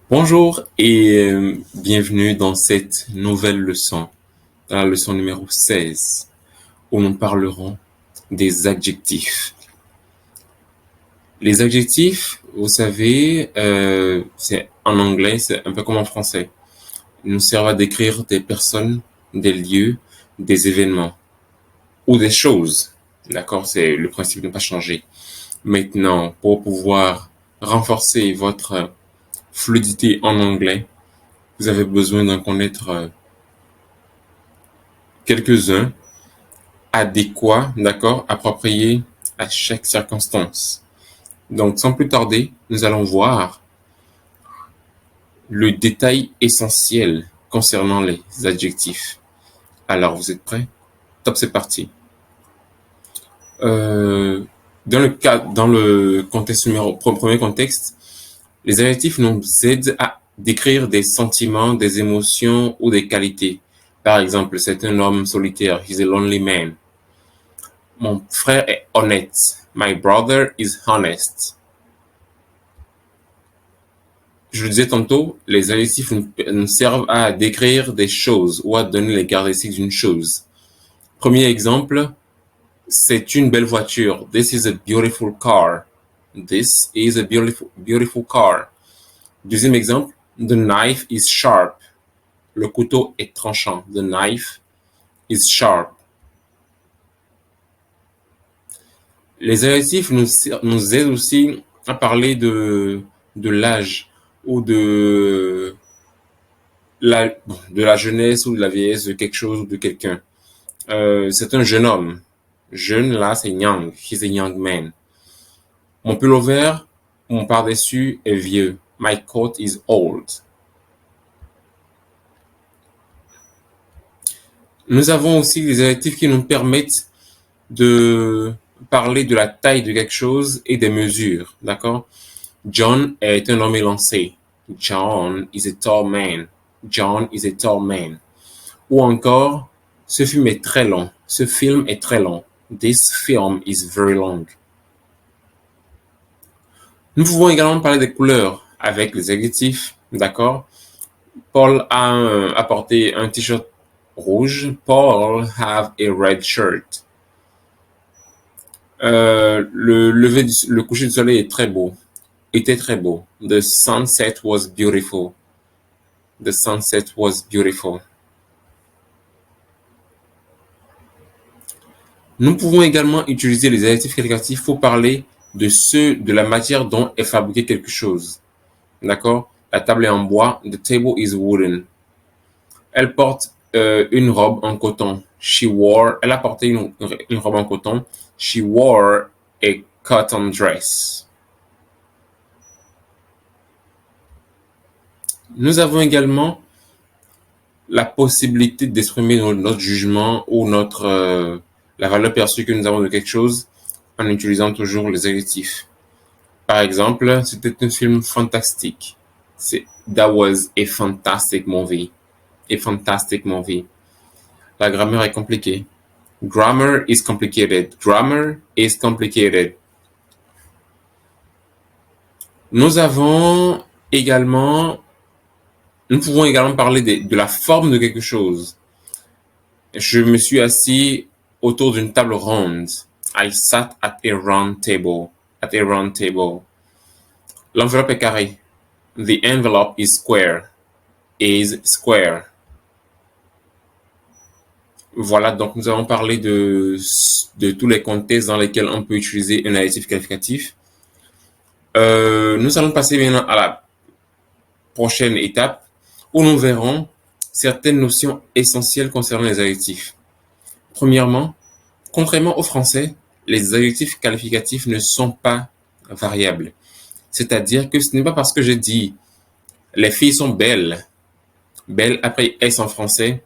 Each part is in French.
Bonjour et bienvenue dans cette nouvelle leçon, dans la leçon numéro 16, où nous parlerons des adjectifs. Les adjectifs, vous savez, c'est en anglais, c'est un peu comme en français. Ils nous servent à décrire des personnes, des lieux, des événements ou des choses. D'accord? C'est le principe n'a pas changé. Maintenant, pour pouvoir renforcer votre fluidité en anglais, vous avez besoin d'en connaître quelques-uns adéquats, d'accord, appropriés à chaque circonstance. Donc, sans plus tarder, nous allons voir le détail essentiel concernant les adjectifs. Alors, vous êtes prêts? Top, c'est parti. Euh, dans le contexte premier contexte, les adjectifs nous aident à décrire des sentiments, des émotions ou des qualités. Par exemple, c'est un homme solitaire. He's a lonely man. Mon frère est honnête. My brother is honest. Je le disais tantôt, les adjectifs nous servent à décrire des choses ou à donner les caractéristiques d'une chose. Premier exemple, c'est une belle voiture. This is a beautiful car. This is a beautiful car. Deuxième exemple, the knife is sharp. Le couteau est tranchant. The knife is sharp. Les adjectifs nous aident aussi à parler de l'âge ou de la jeunesse ou de la vieillesse de quelque chose ou de quelqu'un. C'est un jeune homme. Jeune, là, c'est young. He's a young man. Mon pullover, mon par-dessus est vieux. My coat is old. Nous avons aussi des adjectifs qui nous permettent de parler de la taille de quelque chose et des mesures, d'accord? John est un homme élancé. John is a tall man. John is a tall man. Ou encore, ce film est très long. Ce film est très long. This film is very long. Nous pouvons également parler des couleurs avec les adjectifs, d'accord? Paul a apporté un t-shirt rouge. Paul have a red shirt. Le coucher du soleil est très beau. Était très beau. The sunset was beautiful. The sunset was beautiful. Nous pouvons également utiliser les adjectifs qualificatifs pour parler de la matière dont est fabriqué quelque chose. D'accord? La table est en bois. The table is wooden. Elle porte une robe en coton. Elle a porté une robe en coton. She wore a cotton dress. Nous avons également la possibilité d'exprimer notre jugement ou la valeur perçue que nous avons de quelque chose en utilisant toujours les adjectifs. Par exemple, c'était un film fantastique. That was a fantastic movie. A fantastic movie. La grammaire est compliquée. Grammar is complicated. Grammar is complicated. Nous pouvons également parler de la forme de quelque chose. Je me suis assis autour d'une table ronde. I sat at a round table. At a round table. L'enveloppe est carrée. The envelope is square. Is square. Voilà, donc nous avons parlé de tous les contextes dans lesquels on peut utiliser un adjectif qualificatif. Nous allons passer maintenant à la prochaine étape où nous verrons certaines notions essentielles concernant les adjectifs. Premièrement, contrairement au français, les adjectifs qualificatifs ne sont pas variables. C'est-à-dire que ce n'est pas parce que je dis les filles sont belles, belles après S en français,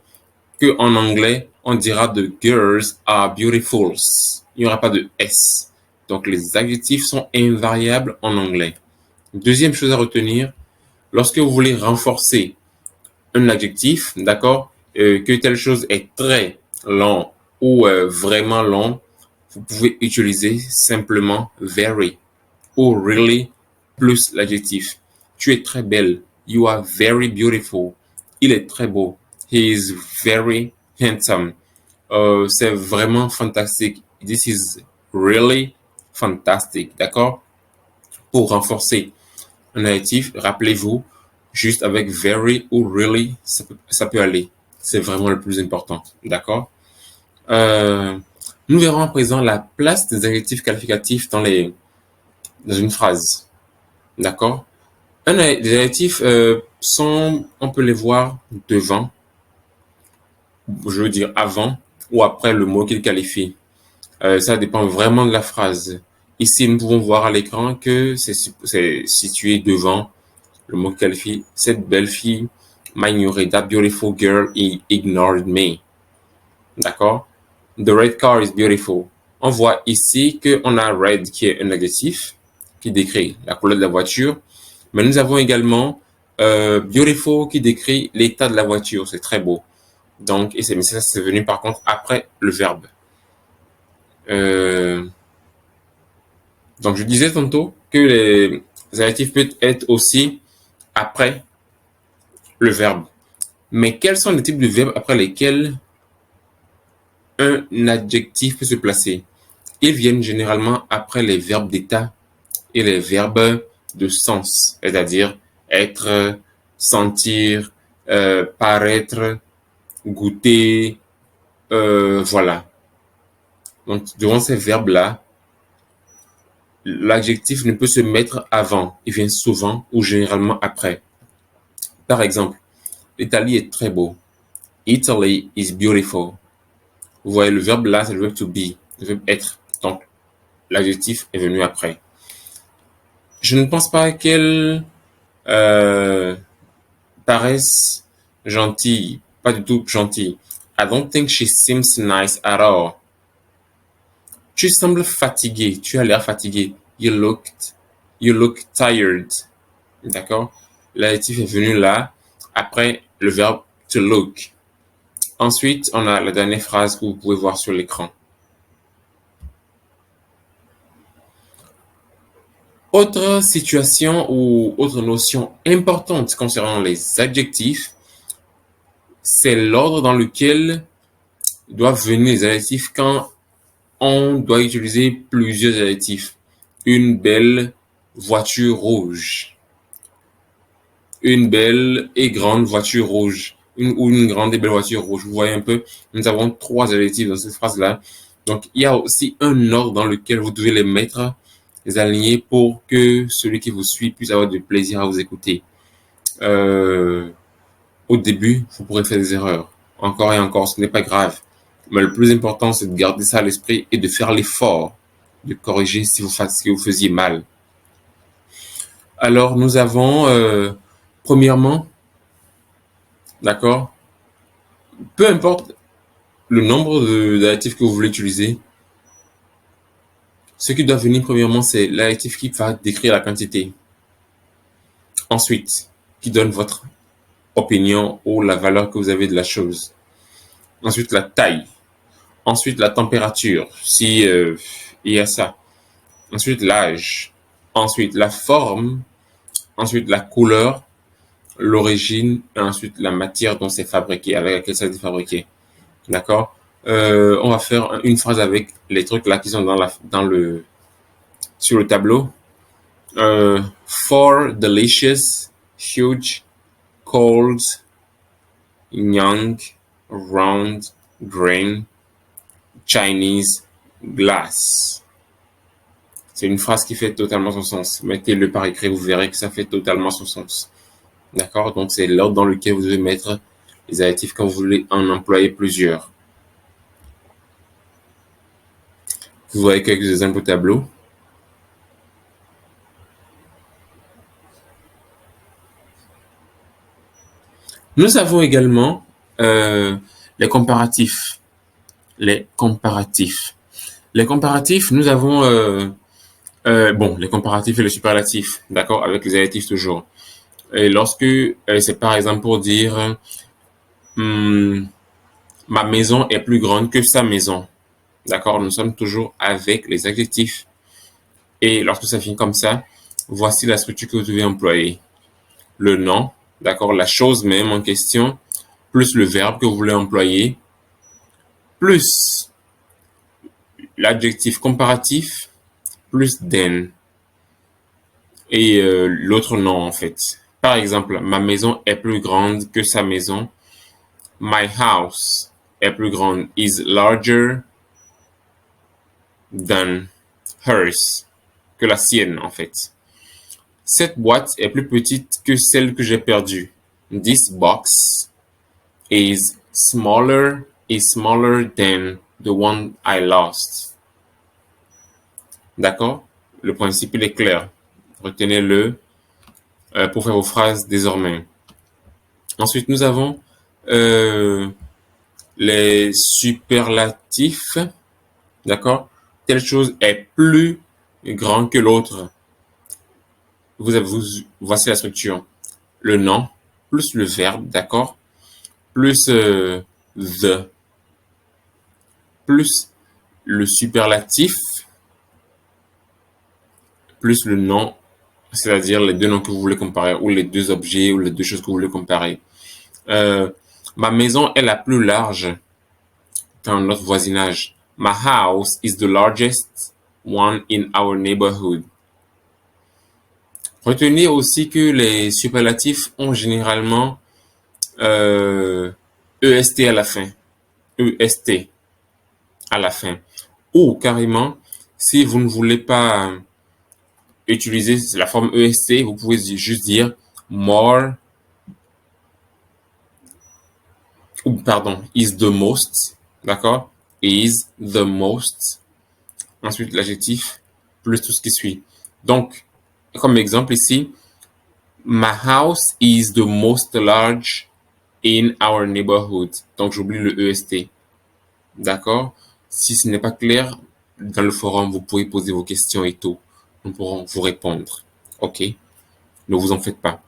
que en anglais, on dira the girls are beautiful. Il n'y aura pas de S. Donc les adjectifs sont invariables en anglais. Deuxième chose à retenir, lorsque vous voulez renforcer un adjectif, d'accord, que telle chose est très long ou vraiment long, vous pouvez utiliser simplement very ou really plus l'adjectif. Tu es très belle. You are very beautiful. Il est très beau. He is very handsome. C'est vraiment fantastique. This is really fantastic. D'accord? Pour renforcer un adjectif, rappelez-vous, juste avec very ou really, ça peut aller. C'est vraiment le plus important. D'accord? Nous verrons à présent la place des adjectifs qualificatifs dans une phrase. D'accord? Des adjectifs on peut les voir devant, je veux dire avant ou après le mot qu'ils qualifient. Ça dépend vraiment de la phrase. Ici, nous pouvons voir à l'écran que c'est situé devant le mot qui qualifie. Cette belle fille m'a ignoré. That beautiful girl ignored me. D'accord? The red car is beautiful. On voit ici qu'on a red qui est un adjectif qui décrit la couleur de la voiture. Mais nous avons également beautiful qui décrit l'état de la voiture. C'est très beau. Donc, mais ça, c'est venu par contre après le verbe. Donc, je disais tantôt que les adjectifs peuvent être aussi après le verbe. Mais quels sont les types de verbes après lesquels un adjectif peut se placer? Ils viennent généralement après les verbes d'état et les verbes de sens, c'est-à-dire être, sentir, paraître, goûter, voilà. Donc, devant ces verbes-là, l'adjectif ne peut se mettre avant, il vient souvent ou généralement après. Par exemple, l'Italie est très beau. Italy is beautiful. Vous voyez, le verbe là, c'est le verbe to be, le verbe être. Donc, l'adjectif est venu après. Je ne pense pas qu'elle paraisse gentille, pas du tout gentille. I don't think she seems nice at all. Tu sembles fatigué, tu as l'air fatigué. You look tired. D'accord? L'adjectif est venu là, après le verbe to look. Ensuite, on a la dernière phrase que vous pouvez voir sur l'écran. Autre situation ou autre notion importante concernant les adjectifs, c'est l'ordre dans lequel doivent venir les adjectifs quand on doit utiliser plusieurs adjectifs. Une belle voiture rouge. Une belle et grande voiture rouge. Une grande et belle voiture rouge. Vous voyez un peu, nous avons 3 adjectifs dans cette phrase-là. Donc, il y a aussi un ordre dans lequel vous devez les mettre, les aligner pour que celui qui vous suit puisse avoir du plaisir à vous écouter. Au début, vous pourrez faire des erreurs. Encore et encore, ce n'est pas grave. Mais le plus important, c'est de garder ça à l'esprit et de faire l'effort de corriger si vous faisiez mal. Alors, nous avons, premièrement, d'accord, peu importe le nombre d'adjectifs que vous voulez utiliser, ce qui doit venir premièrement, c'est l'adjectif qui va décrire la quantité. Ensuite, qui donne votre opinion ou la valeur que vous avez de la chose. Ensuite, la taille. Ensuite, la température, si il y a ça. Ensuite, l'âge. Ensuite, la forme. Ensuite, la couleur, l'origine. Et ensuite, la matière dont c'est fabriqué, avec laquelle ça a été fabriqué. D'accord? On va faire une phrase avec les trucs là qui sont sur le tableau. For delicious, huge, cold, young, round, green, Chinese, glass. C'est une phrase qui fait totalement son sens. Mettez-le par écrit, vous verrez que ça fait totalement son sens. D'accord? Donc, c'est l'ordre dans lequel vous devez mettre les adjectifs quand vous voulez en employer plusieurs. Vous voyez quelques exemples au tableau. Nous avons également les comparatifs. Les comparatifs, nous avons les comparatifs et les superlatifs, d'accord, avec les adjectifs toujours. Et lorsque c'est par exemple pour dire ma maison est plus grande que sa maison, d'accord, nous sommes toujours avec les adjectifs. Et lorsque ça finit comme ça, voici la structure que vous devez employer. Le nom, d'accord, la chose même en question, plus le verbe que vous voulez employer, plus l'adjectif comparatif, plus than, et l'autre nom en fait. Par exemple, ma maison est plus grande que sa maison. My house est plus grande, is larger than hers, que la sienne en fait. Cette boîte est plus petite que celle que j'ai perdue. This box is smaller than the one I lost. D'accord? Le principe il est clair. Retenez-le pour faire vos phrases désormais. Ensuite, nous avons les superlatifs. D'accord? Telle chose est plus grande que l'autre. Voici la structure. Le nom, plus le verbe, d'accord? Plus the, plus le superlatif, plus le nom, c'est-à-dire les deux noms que vous voulez comparer, ou les deux objets, ou les deux choses que vous voulez comparer. Ma maison est la plus large dans notre voisinage. My house is the largest one in our neighborhood. Retenez aussi que les superlatifs ont généralement EST à la fin. EST à la fin. Ou carrément, si vous ne voulez pas utiliser la forme EST, vous pouvez juste dire more, ou pardon, is the most, d'accord? Is the most. Ensuite, l'adjectif, plus tout ce qui suit. Donc, comme exemple ici, my house is the most large in our neighborhood. Donc, j'oublie le EST. D'accord? Si ce n'est pas clair, dans le forum, vous pouvez poser vos questions et tout. Nous pourrons vous répondre. OK? Ne vous en faites pas.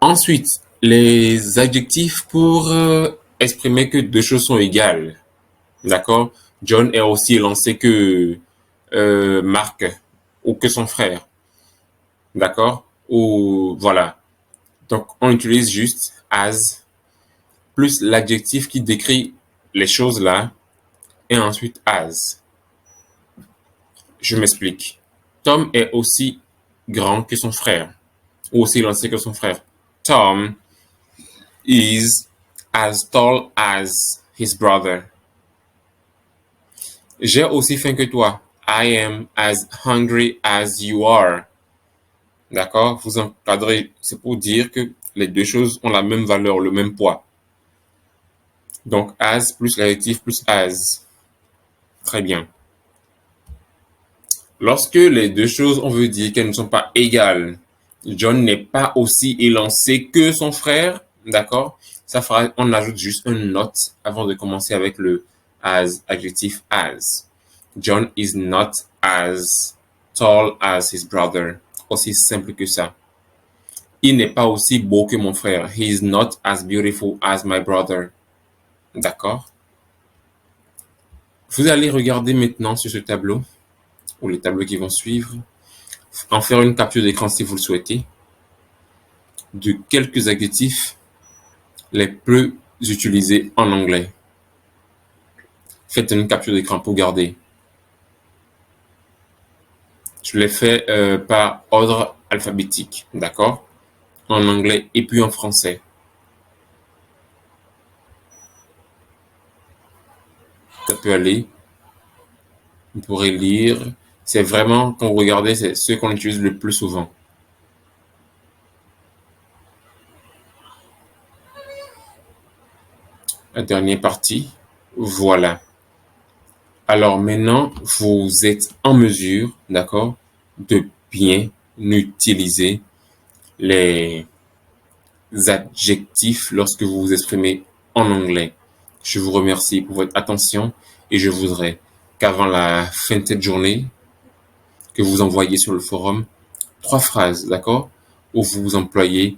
Ensuite, les adjectifs pour exprimer que deux choses sont égales. D'accord? John est aussi lancé que Marc ou que son frère. D'accord? Ou voilà. Donc, on utilise juste as plus l'adjectif qui décrit les choses là et ensuite as. Je m'explique. Tom est aussi grand que son frère ou aussi lancé que son frère. Tom is as tall as his brother. J'ai aussi faim que toi. I am as hungry as you are. D'accord? Vous encadrez. C'est pour dire que les deux choses ont la même valeur, le même poids. Donc, as plus l'adjectif plus as. Très bien. Lorsque les deux choses, on veut dire qu'elles ne sont pas égales, John n'est pas aussi élancé que son frère, d'accord? Ça fera, on ajoute juste une note avant de commencer avec le as, adjectif as. John is not as tall as his brother. Aussi simple que ça. Il n'est pas aussi beau que mon frère. He is not as beautiful as my brother. D'accord? Vous allez regarder maintenant sur ce tableau, ou les tableaux qui vont suivre, en faire une capture d'écran si vous le souhaitez, de quelques adjectifs les plus utilisés en anglais. Faites une capture d'écran pour garder. Je l'ai fait par ordre alphabétique, d'accord? En anglais et puis en français. Ça peut aller. Vous pourrez lire. C'est vraiment, quand vous regardez, c'est ceux qu'on utilise le plus souvent. La dernière partie. Voilà. Alors maintenant, vous êtes en mesure, d'accord, de bien utiliser les adjectifs lorsque vous vous exprimez en anglais. Je vous remercie pour votre attention et je voudrais qu'avant la fin de cette journée, que vous envoyiez sur le forum 3 phrases, d'accord, où vous employez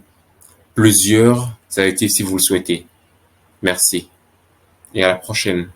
plusieurs adjectifs si vous le souhaitez. Merci et à la prochaine.